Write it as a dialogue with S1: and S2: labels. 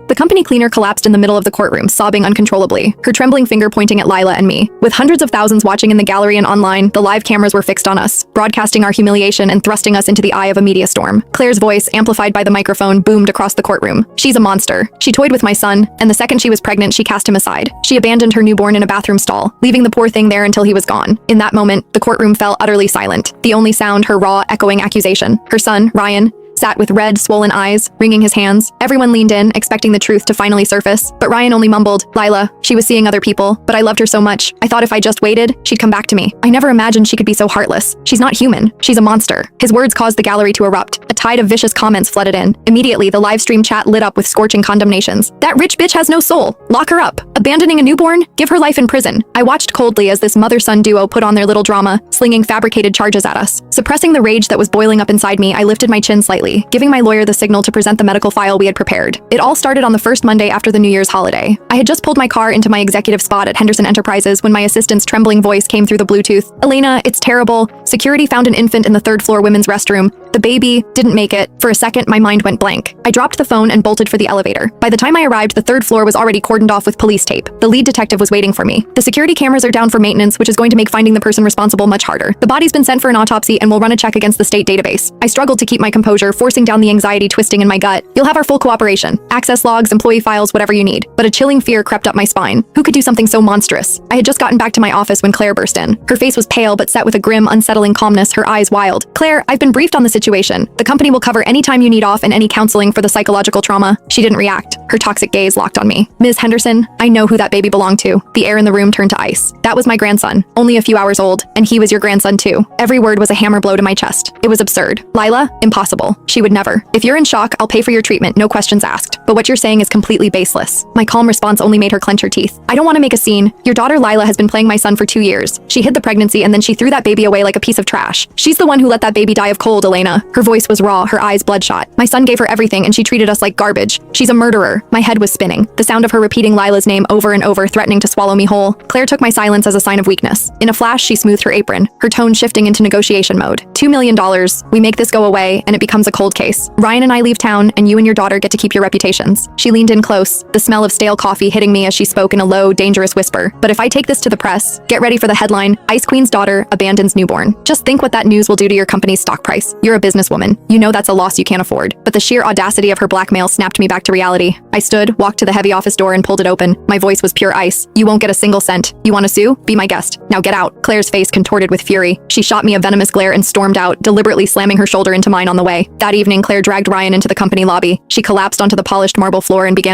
S1: The company cleaner collapsed in the middle of the courtroom, sobbing uncontrollably, her trembling finger pointing at Lila and me. With hundreds of thousands watching in the gallery and online, the live cameras were fixed on us, broadcasting our humiliation and thrusting us into the eye of a media storm. Claire's voice, amplified by the microphone, boomed across the courtroom. She's a monster. She toyed with my son, and the second she was pregnant, she cast him aside. She abandoned her newborn in a bathroom stall, leaving the poor thing there until he was gone. In that moment, the courtroom fell utterly silent. The only sound, her raw, echoing accusation. Her son, Ryan, sat with red, swollen eyes, wringing his hands. Everyone leaned in, expecting the truth to finally surface, but Ryan only mumbled, "Lila, she was seeing other people, but I loved her so much. I thought if I just waited, she'd come back to me. I never imagined she could be so heartless. She's not human. She's a monster." His words caused the gallery to erupt. A tide of vicious comments flooded in. Immediately, the live stream chat lit up with scorching condemnations. "That rich bitch has no soul. Lock her up. Abandoning a newborn? Give her life in prison." I watched coldly as this mother-son duo put on their little drama, slinging fabricated charges at us. Suppressing the rage that was boiling up inside me, I lifted my chin slightly, giving my lawyer the signal to present the medical file we had prepared. It all started on the first Monday after the New Year's holiday. I had just pulled my car into my executive spot at Henderson Enterprises when my assistant's trembling voice came through the Bluetooth. "Elena, it's terrible. Security found an infant in the third-floor women's restroom. The baby didn't make it." For a second, my mind went blank. I dropped the phone and bolted for the elevator. By the time I arrived, the third floor was already cordoned off with police tape. The lead detective was waiting for me. "The security cameras are down for maintenance, which is going to make finding the person responsible much harder. The body's been sent for an autopsy and we'll run a check against the state database." I struggled to keep my composure, forcing down the anxiety twisting in my gut. "You'll have our full cooperation. Access logs, employee files, whatever you need." But a chilling fear crept up my spine. Who could do something so monstrous? I had just gotten back to my office when Claire burst in. Her face was pale but set with a grim, unsettling calmness, her eyes wild. "Claire, I've been briefed on the situation. The company will cover any time you need off and any counseling for the psychological trauma." She didn't react. Her toxic gaze locked on me. "Ms. Henderson, I know who that baby belonged to." The air in the room turned to ice. "That was my grandson, only a few hours old, and he was your grandson too." Every word was a hammer blow to my chest. It was absurd. "Lila, impossible. She would never. If you're in shock, I'll pay for your treatment, no questions asked. But what you're saying is completely baseless." My calm response only made her clench her teeth. "I don't want to make a scene. Your daughter Lila has been playing my son for 2 years. She hid the pregnancy and then she threw that baby away like a piece of trash. She's the one who let that baby die of cold, Elena." Her voice was raw, her eyes bloodshot. "My son gave her everything and she treated us like garbage. She's a murderer." My head was spinning. The sound of her repeating Lila's name over and over, threatening to swallow me whole. Claire took my silence as a sign of weakness. In a flash, she smoothed her apron, her tone shifting into negotiation mode. $2 million. We make this go away and it becomes a cold case. Ryan and I leave town and you and your daughter get to keep your reputations." She leaned in close, the smell of stale coffee hitting me as she spoke in a low, dangerous whisper. "But if I take this to the press, get ready for the headline, 'Ice Queen's daughter abandons newborn.' Just think what that news will do to your company's stock price. You're a businesswoman. You know that's a loss you can't afford." But the sheer audacity of her blackmail snapped me back to reality. I stood, walked to the heavy office door and pulled it open. My voice was pure ice. "You won't get a single cent. You want to sue? Be my guest. Now get out." Claire's face contorted with fury. She shot me a venomous glare and stormed out, deliberately slamming her shoulder into mine on the way. That evening, Claire dragged Ryan into the company lobby. She collapsed onto the polished marble floor and began